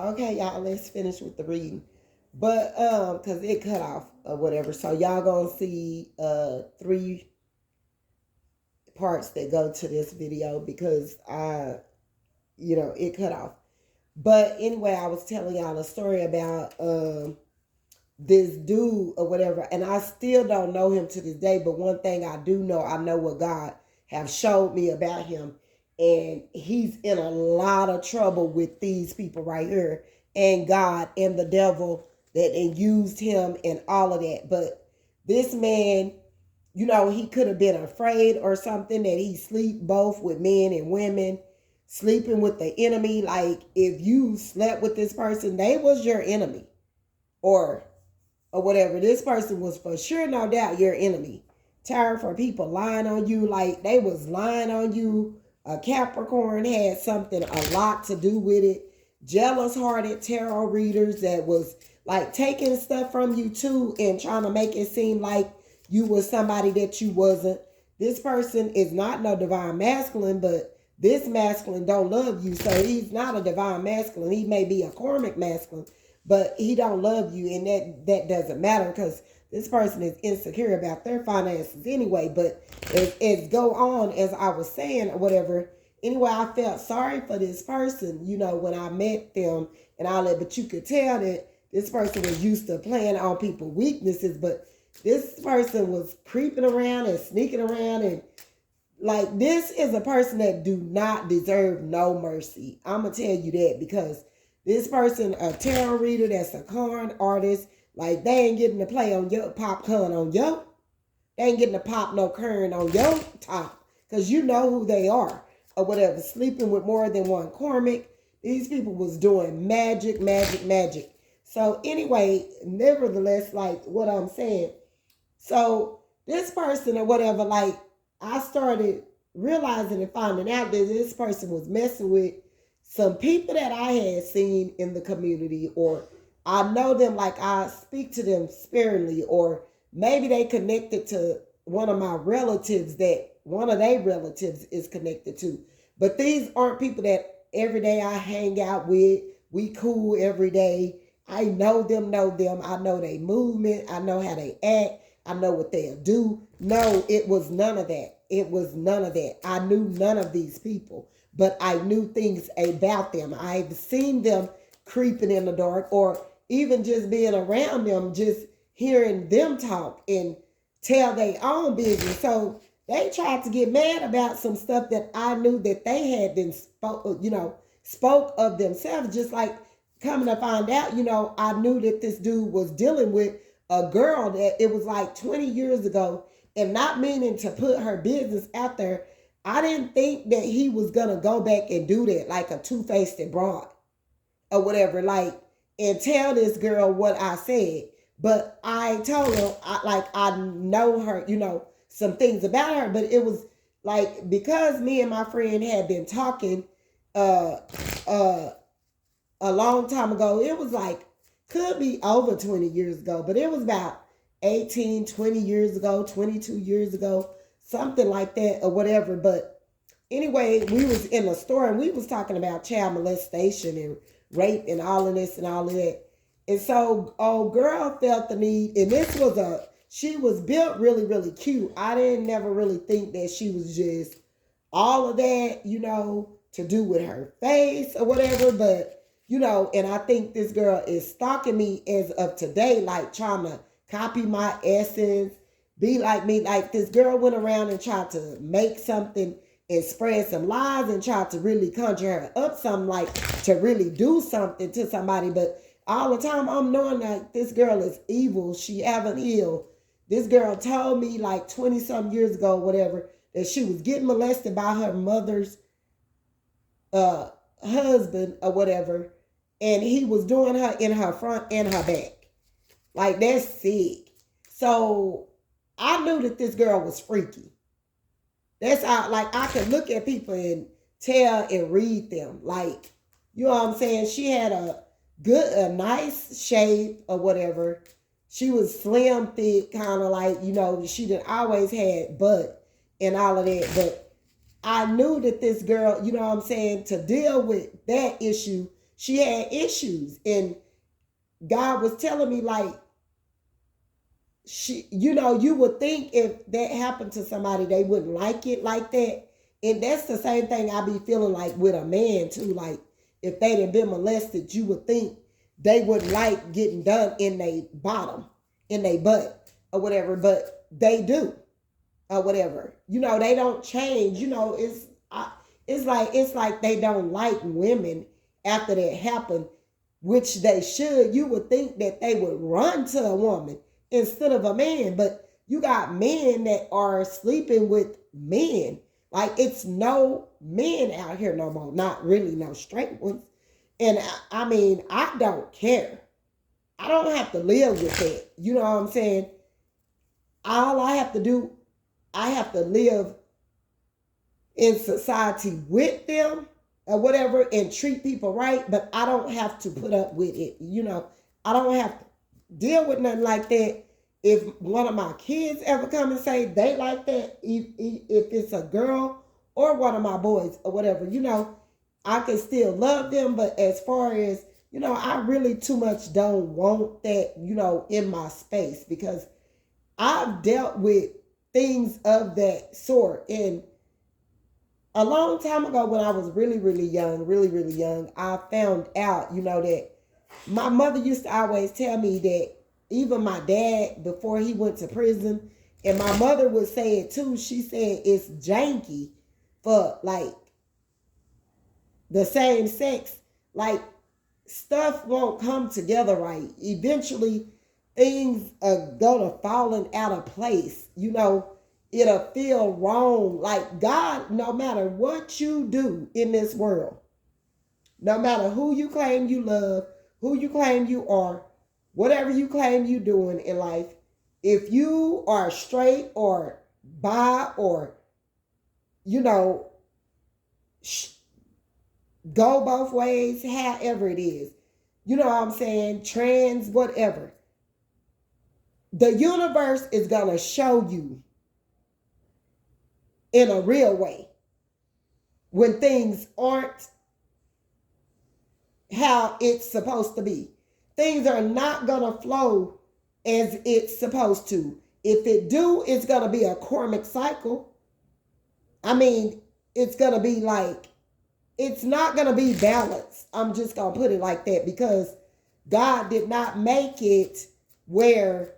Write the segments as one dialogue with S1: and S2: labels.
S1: Okay, y'all, let's finish with the reading. But cause it cut off or whatever. So y'all gonna see three parts that go to this video because it cut off. But anyway, I was telling y'all a story about this dude or whatever, and I still don't know him to this day. But one thing I do know, I know what God have showed me about him, and he's in a lot of trouble with these people right here, and God and the devil that used him and all of that. But this man, he could have been afraid or something that he sleep both with men and women, sleeping with the enemy. Like if you slept with this person, they was your enemy, or whatever. This person was for sure, no doubt, your enemy. Tired for people lying on you, like they was lying on you. A Capricorn had something a lot to do with it. Jealous hearted tarot readers that was like taking stuff from you too and trying to make it seem like you was somebody that you wasn't. This person is not no divine masculine, but this masculine don't love you. So he's not a divine masculine. He may be a karmic masculine, but he don't love you, and that doesn't matter because this person is insecure about their finances anyway. But as go on, as I was saying or whatever, anyway, I felt sorry for this person, when I met them and all that. But you could tell that this person was used to playing on people's weaknesses, but this person was creeping around and sneaking around, and like this is a person that do not deserve no mercy. I'm gonna tell you that because this person, a tarot reader that's a con artist, like they ain't getting to play on your popcorn on your. They ain't getting to pop no kern on your top because you know who they are or whatever. Sleeping with more than one karmic. These people was doing magic, magic, magic. So anyway, nevertheless, like what I'm saying. So this person or whatever, like I started realizing and finding out that this person was messing with some people that I had seen in the community, or I know them, like I speak to them sparingly, or maybe they connected to one of my relatives that one of their relatives is connected to. But these aren't people that every day I hang out with. We cool every day. I know them. I know their movement. I know how they act. I know what they'll do. No, it was none of that. It was none of that. I knew none of these people, but I knew things about them. I've seen them creeping in the dark, or even just being around them, just hearing them talk and tell their own business. So they tried to get mad about some stuff that I knew that they had been spoke of themselves. Just like coming to find out, I knew that this dude was dealing with a girl that it was like 20 years ago, and not meaning to put her business out there. I didn't think that he was going to go back and do that like a two-faced broad or whatever, like, and tell this girl what I said. But I told her, I know her, some things about her, but it was like, because me and my friend had been talking a long time ago, it was like, could be over 20 years ago, but it was about 18, 20 years ago, 22 years ago, something like that or whatever. But anyway, we was in a store and we was talking about child molestation and rape and all of this and all of that. And so old girl felt the need, and she was built really, really cute. I didn't never really think that she was just all of that, to do with her face or whatever. But, and I think this girl is stalking me as of today, like trying to copy my essence, be like me. Like this girl went around and tried to make something and spread some lies and tried to really conjure her up something, like to really do something to somebody. But all the time I'm knowing like this girl is evil. She haven't healed. This girl told me like 20 some years ago, whatever, that she was getting molested by her mother's husband or whatever. And he was doing her in her front and her back. Like, that's sick. So I knew that this girl was freaky. That's how, like, I could look at people and tell and read them. Like, you know what I'm saying? She had a nice shape or whatever. She was slim, thick, kind of like, she didn't always had butt and all of that. But I knew that this girl, you know what I'm saying, to deal with that issue, she had issues. And God was telling me, like, you would think if that happened to somebody, they wouldn't like it like that. And that's the same thing I be feeling like with a man too. Like, if they'd have been molested, you would think they wouldn't like getting done in their bottom, in their butt, or whatever, but they do, or whatever. They don't change. It's like they don't like women after that happened, which they should. You would think that they would run to a woman instead of a man, but you got men that are sleeping with men. Like, it's no men out here no more, not really no straight ones. And I mean, I don't care. I don't have to live with it. You know what I'm saying? All I have to do, I have to live in society with them or whatever and treat people right, but I don't have to put up with it. I don't have to deal with nothing like that. If one of my kids ever come and say they like that, if it's a girl or one of my boys or whatever, I can still love them. But as far as, I really too much don't want that, in my space, because I've dealt with things of that sort. And a long time ago, when I was really, really young, I found out, that my mother used to always tell me that even my dad, before he went to prison, and my mother would say it too, she said it's janky for, like, the same sex. Like, stuff won't come together right. Eventually, things are gonna falling out of place. It'll feel wrong. Like, God, no matter what you do in this world, no matter who you claim you love, who you claim you are, whatever you claim you doing in life, if you are straight or bi or, go both ways, however it is, you know what I'm saying, trans, whatever, the universe is going to show you in a real way when things aren't how it's supposed to be. Things are not going to flow as it's supposed to. If it do, it's going to be a karmic cycle. I mean, it's going to be like, it's not going to be balanced. I'm just going to put it like that, because God did not make it where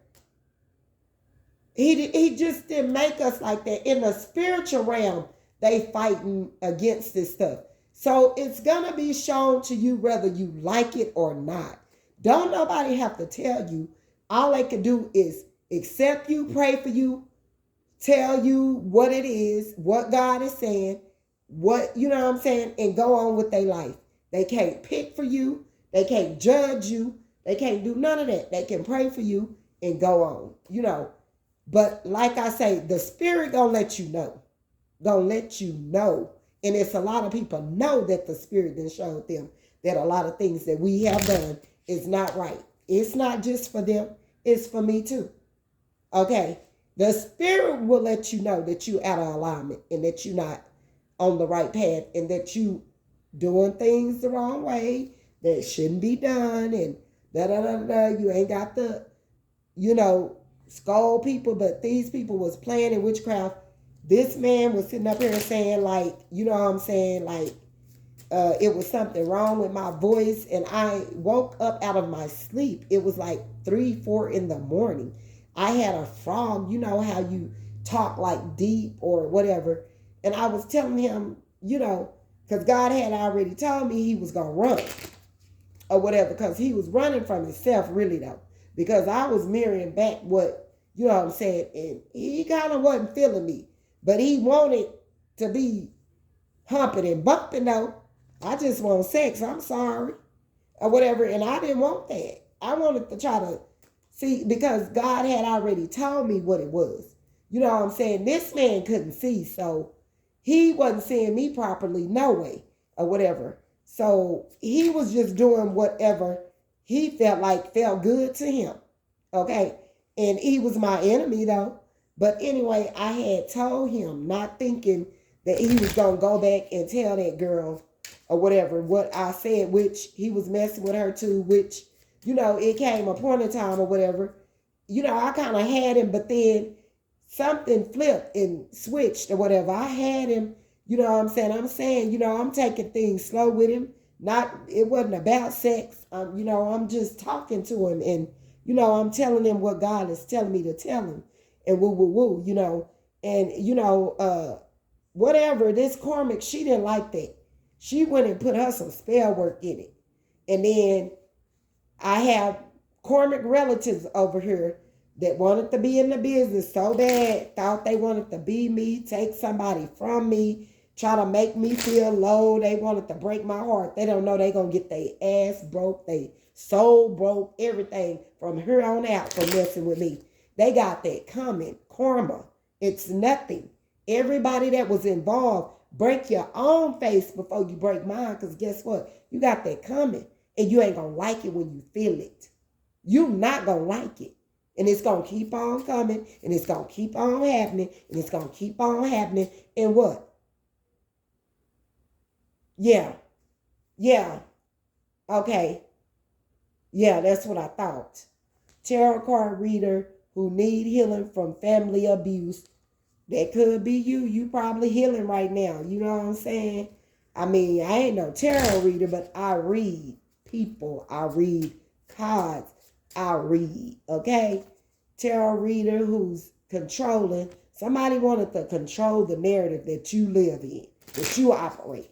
S1: he just didn't make us like that. In the spiritual realm, they fighting against this stuff. So it's going to be shown to you whether you like it or not. Don't nobody have to tell you. All they can do is accept you, pray for you, tell you what it is, what God is saying, what, you know what I'm saying, and go on with their life. They can't pick for you. They can't judge you. They can't do none of that. They can pray for you and go on, But like I say, the spirit gonna let you know. Gonna let you know. And it's a lot of people know that the spirit then showed them that a lot of things that we have done is not right. It's not just for them. It's for me too. Okay. The spirit will let you know that you out of alignment and that you're not on the right path and that you doing things the wrong way that shouldn't be done and you ain't got the, scold people, but these people was playing in witchcraft. This man was sitting up here saying, like, you know what I'm saying, like, it was something wrong with my voice, and I woke up out of my sleep. It was like 3, 4 in the morning. I had a frog, you know how you talk like deep or whatever, and I was telling him, because God had already told me he was going to run or whatever, because he was running from himself, really, though, because I was mirroring back what, you know what I'm saying, and he kind of wasn't feeling me, but he wanted to be humping and bumping, though. I just want sex, I'm sorry, or whatever, and I didn't want that. I wanted to try to see, because God had already told me what it was. You know what I'm saying? This man couldn't see, so he wasn't seeing me properly, no way, or whatever. So he was just doing whatever he felt good to him, okay? And he was my enemy, though. But anyway, I had told him, not thinking that he was going to go back and tell that girl or whatever, what I said, which he was messing with her too, which, it came a point in time or whatever. I kind of had him, but then something flipped and switched or whatever. I had him, what I'm saying? I'm taking things slow with him. It wasn't about sex. I'm just talking to him and, I'm telling him what God is telling me to tell him and woo, and, whatever, this Cormac, she didn't like that. She went and put her some spell work in it. And then I have Cormac relatives over here that wanted to be in the business so bad, thought they wanted to be me, take somebody from me, try to make me feel low. They wanted to break my heart. They don't know they going to get their ass broke, they soul broke, everything from here on out for messing with me. They got that coming. Karma. It's nothing. Everybody that was involved, break your own face before you break mine, because guess what? You got that coming, and you ain't going to like it when you feel it. You not going to like it. And it's going to keep on coming, and it's going to keep on happening, and it's going to keep on happening. And what? Yeah. Okay. Yeah, that's what I thought. Tarot card reader who need healing from family abuse. That could be you. You probably healing right now. You know what I'm saying? I mean, I ain't no tarot reader, but I read people. I read cards. I read, okay? Tarot reader who's controlling. Somebody wanted to control the narrative that you live in, that you operate,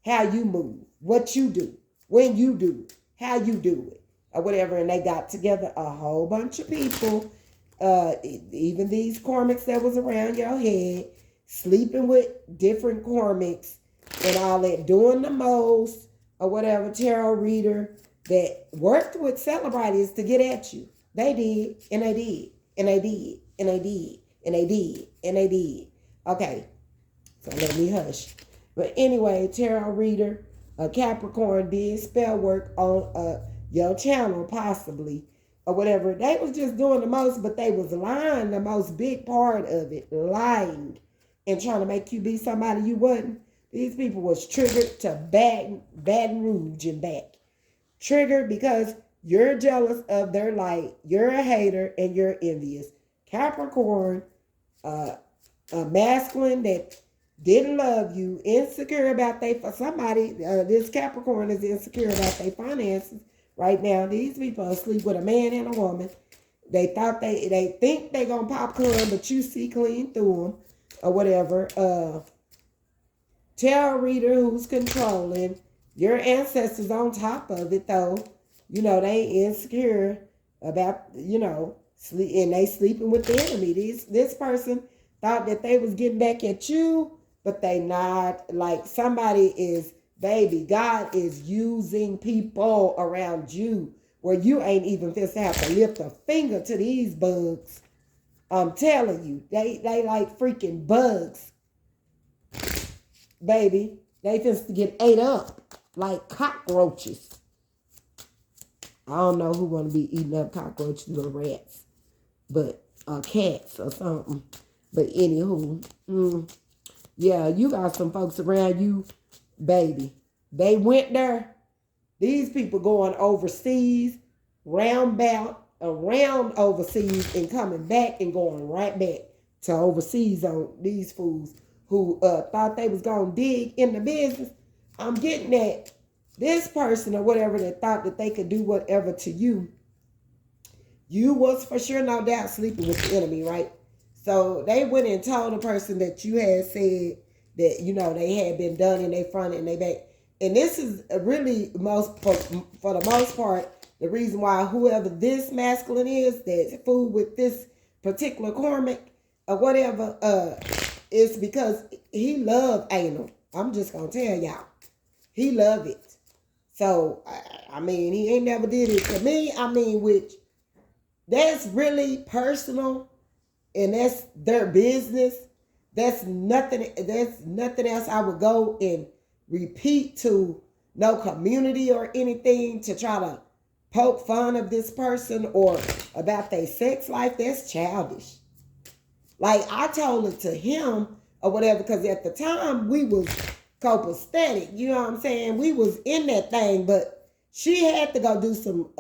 S1: how you move, what you do, when you do it, how you do it, or whatever. And they got together a whole bunch of people, even these Cormacs that was around your head, sleeping with different Cormacs and all that, doing the most, or whatever, tarot reader that worked with celebrities to get at you. They did, and they did, and they did, and they did, and they did, and they did. Okay, so let me hush. But anyway, tarot reader, a Capricorn did spell work on your channel, possibly, or whatever. They was just doing the most, but they was lying, the most big part of it, lying and trying to make you be somebody you wasn't. These people was triggered to Baton Rouge and back. Triggered because you're jealous of their light, you're a hater, and you're envious. Capricorn, a masculine that didn't love you, insecure about somebody, this Capricorn is insecure about their finances right now. These people are asleep with a man and a woman. They thought they think they gonna popcorn, but you see clean through them or whatever. Tarot reader who's controlling. Your ancestors on top of it though. They insecure about, sleep, and they sleeping with the enemy. This person thought that they was getting back at you, but they not. Like somebody is, baby, God is using people around you where you ain't even supposed to have to lift a finger to these bugs. I'm telling you, they like freaking bugs. Baby, they just get ate up like cockroaches. I don't know who want to be eating up cockroaches or rats, but cats or something. But anywho, yeah, you got some folks around you, baby. They went there. These people going overseas, around overseas and coming back and going right back to overseas on these fools who thought they was going to dig in the business. I'm getting that this person or whatever that thought that they could do whatever to you, you was for sure no doubt sleeping with the enemy, right? So they went and told the person that you had said that, they had been done in their front and their back. And this is really for the most part, the reason why whoever this masculine is that's fooled with this particular Cormac or whatever, is because he loved anal. I'm just going to tell y'all. He loved it. So, I mean, he ain't never did it to me. I mean, which that's really personal and that's their business. That's nothing else I would go and repeat to no community or anything to try to poke fun of this person or about their sex life. That's childish. Like I told it to him or whatever, because at the time we was copacetic. You know what I'm saying? We was in that thing, but she had to go do some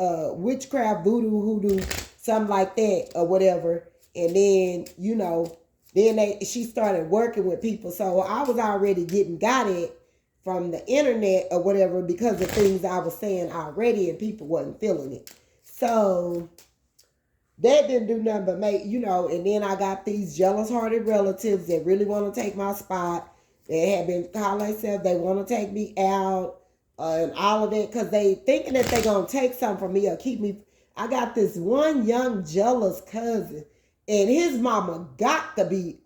S1: witchcraft, voodoo, hoodoo, something like that or whatever. And then, you know, then she started working with people. So I was already getting got it from the internet or whatever because of things I was saying already and people wasn't feeling it. So that didn't do nothing but make, you know, and then I got these jealous-hearted relatives that really want to take my spot. They have been calling themselves, they want to take me out and all of that because they thinking that they're going to take something from me or keep me. I got this one young jealous cousin and his mama got to be,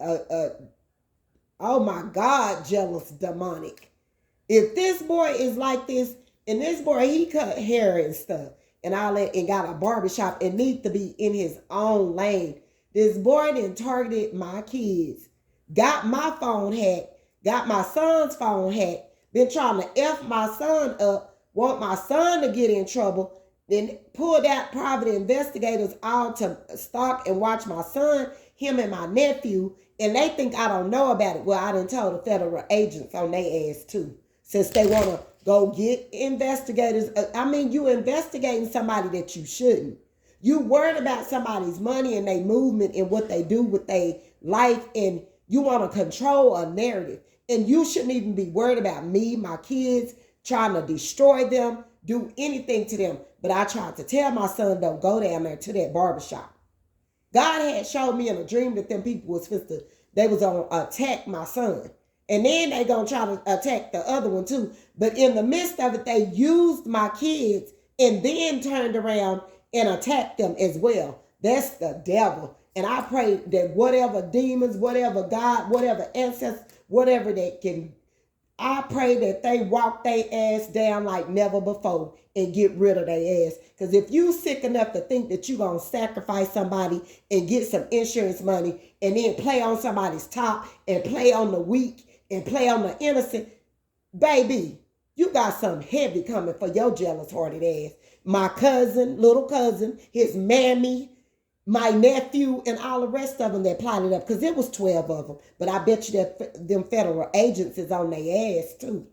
S1: oh my God, jealous demonic. If this boy is like this, and this boy, he cut hair and stuff and all that and got a barbershop and needs to be in his own lane. This boy then targeted my kids, got my phone hacked, got my son's phone hacked, been trying to F my son up, want my son to get in trouble, then pulled out private investigators all to stalk and watch my son, him and my nephew, and they think I don't know about it. Well, I done told the federal agents on their ass too, since they want to go get investigators. I mean, you investigating somebody that you shouldn't. You worried about somebody's money and their movement and what they do with their life, and you want to control a narrative. And you shouldn't even be worried about me, my kids, trying to destroy them, do anything to them. But I tried to tell my son, don't go down there to that barbershop. God had showed me in a dream that them people was they was going to attack my son. And then they going to try to attack the other one too. But in the midst of it, they used my kids and then turned around and attacked them as well. That's the devil. And I pray that whatever demons, whatever God, whatever ancestors, whatever that can, I pray that they walk their ass down like never before and get rid of their ass. Because if you sick enough to think that you're going to sacrifice somebody and get some insurance money and then play on somebody's top and play on the weak and play on the innocent, baby, you got something heavy coming for your jealous-hearted ass. My cousin, little cousin, his mammy, my nephew, and all the rest of them that plotted up, because it was 12 of them. But I bet you that them federal agents is on their ass too.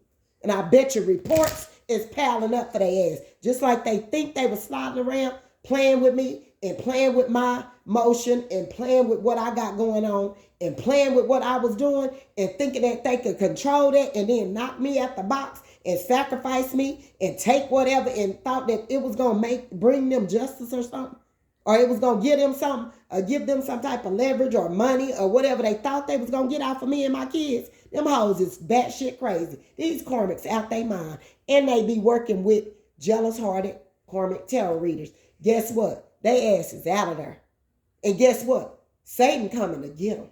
S1: And I bet you reports is piling up for their ass. Just like they think they were sliding around, playing with me and playing with my motion and playing with what I got going on and playing with what I was doing and thinking that they could control that and then knock me at the box and sacrifice me and take whatever and thought that it was going to bring them justice or something. Or it was going to give them something, or give them some type of leverage or money or whatever they thought they was going to get out for me and my kids. Them hoes is batshit crazy. These Cormac's out their mind. And they be working with jealous-hearted Cormac tarot readers. Guess what? They ass is out of there. And guess what? Satan coming to get them.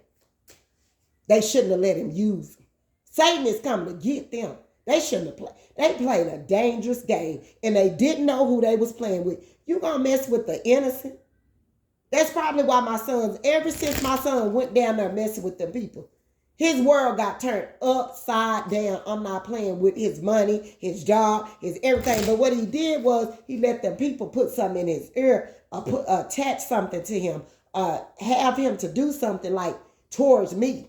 S1: They shouldn't have let him use them. Satan is coming to get them. They shouldn't have played. They played a dangerous game. And they didn't know who they was playing with. You gonna mess with the innocent? That's probably why my sons, ever since my son went down there messing with them people, his world got turned upside down. I'm not playing with his money, his job, his everything. But what he did was he let them people put something in his ear, attach something to him, have him to do something like towards me.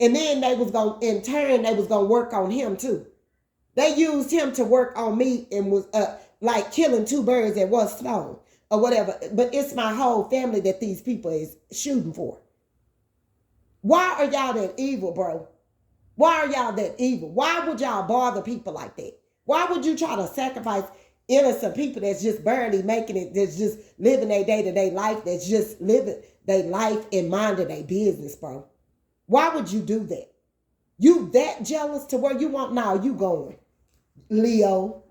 S1: And then they was going to, in turn, they was going to work on him too. They used him to work on me and was like killing two birds at one stone or whatever. But it's my whole family that these people is shooting for. Why are y'all that evil, bro? Why are y'all that evil? Why would y'all bother people like that? Why would you try to sacrifice innocent people that's just barely making it, that's just living their day-to-day life, that's just living their life and minding their business, bro? Why would you do that? You that jealous to where you want? Now you going. Leo,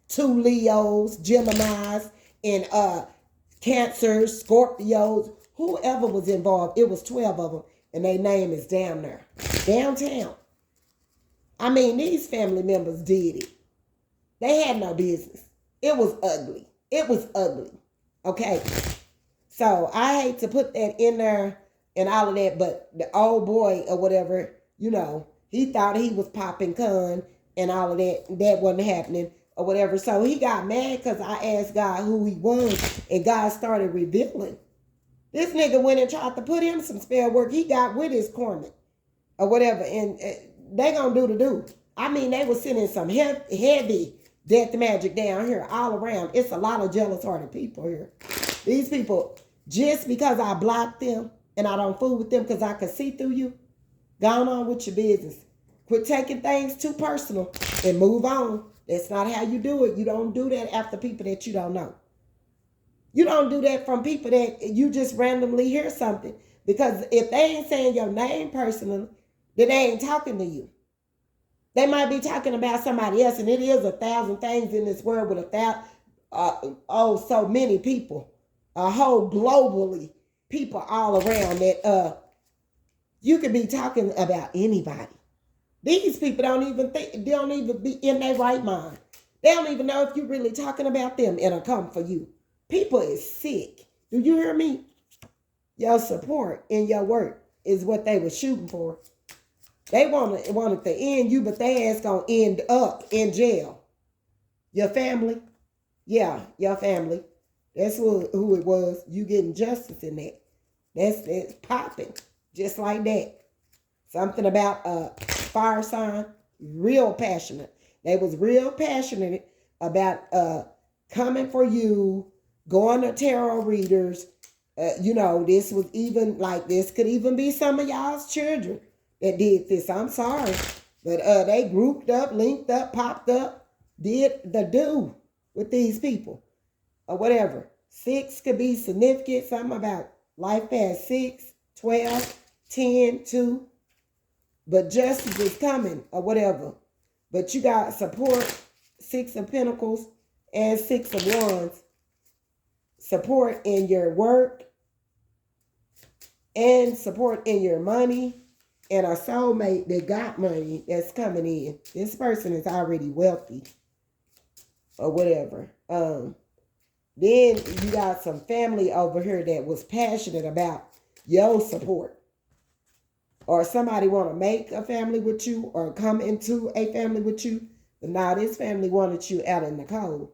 S1: 2 Leos, Geminis, and Cancers, Scorpios, whoever was involved. It was 12 of them. And their name is down there. Downtown. I mean, these family members did it. They had no business. It was ugly. It was ugly. Okay? So, I hate to put that in there and all of that, but the old boy or whatever, you know, he thought he was popping con and all of that. That wasn't happening or whatever. So, he got mad because I asked God who he was, and God started revealing. This nigga went and tried to put him some spell work. He got with his Cormac or whatever. And they gonna do the do. I mean, they was sending some heavy death magic down here all around. It's a lot of jealous hearted people here. These people, just because I blocked them and I don't fool with them because I can see through you, go on with your business. Quit taking things too personal and move on. That's not how you do it. You don't do that after people that you don't know. You don't do that from people that you just randomly hear something. Because if they ain't saying your name personally, then they ain't talking to you. They might be talking about somebody else, and it is 1,000 things in this world with 1,000, so many people, a whole globally, people all around that you could be talking about anybody. These people don't even be in their right mind. They don't even know if you're really talking about them and it'll come for you. People is sick. Do you hear me? Your support in your work is what they were shooting for. They wanted to end you, but they ass gonna end up in jail. Your family? Yeah, your family. That's who it was. You getting justice in that. That's popping. Just like that. Something about a fire sign. Real passionate. They was real passionate about coming for you, going to tarot readers. This was even like, this could even be some of y'all's children that did this. I'm sorry. But they grouped up, linked up, popped up, did the do with these people or whatever. 6 could be significant. Something about life past 6, 12, 10, 2. But justice is coming or whatever. But you got support, 6 of Pentacles and 6 of Wands. Support in your work and support in your money. And a soulmate that got money that's coming in. This person is already wealthy or whatever. Then you got some family over here that was passionate about your support. Or somebody want to make a family with you or come into a family with you. But now this family wanted you out in the cold.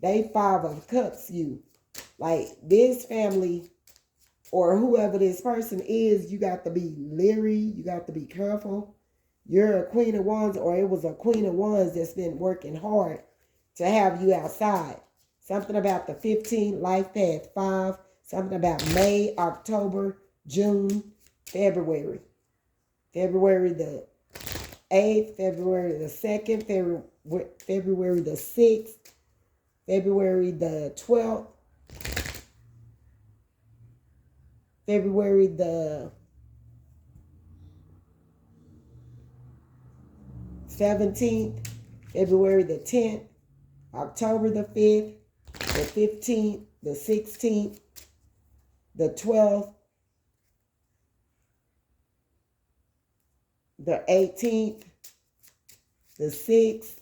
S1: They 5 of Cups you. Like this family or whoever this person is, you got to be leery. You got to be careful. You're a Queen of Wands, or it was a Queen of Wands that's been working hard to have you outside. Something about the 15th, life path 5. Something about May, October, June, February. February the 8th, February the 2nd, February the 6th, February the 12th, February the 17th, February the 10th, October the 5th, the 15th, the 16th, the 12th, the 18th, the 6th,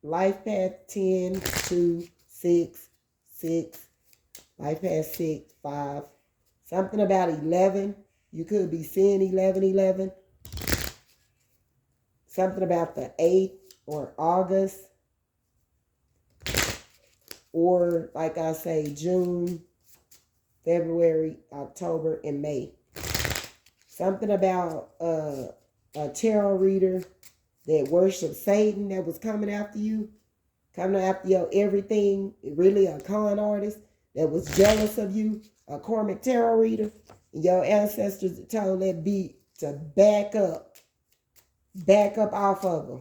S1: life path 10, 2, 6, 6, life path 6, 5. Something about 11. You could be seeing 11. Something about the 8th or August. Or, like I say, June, February, October, and May. Something about a tarot reader that worships Satan that was coming after you. Coming after your everything. Really a con artist that was jealous of you. A karmic tarot reader, and your ancestors told that beat to back up off of them.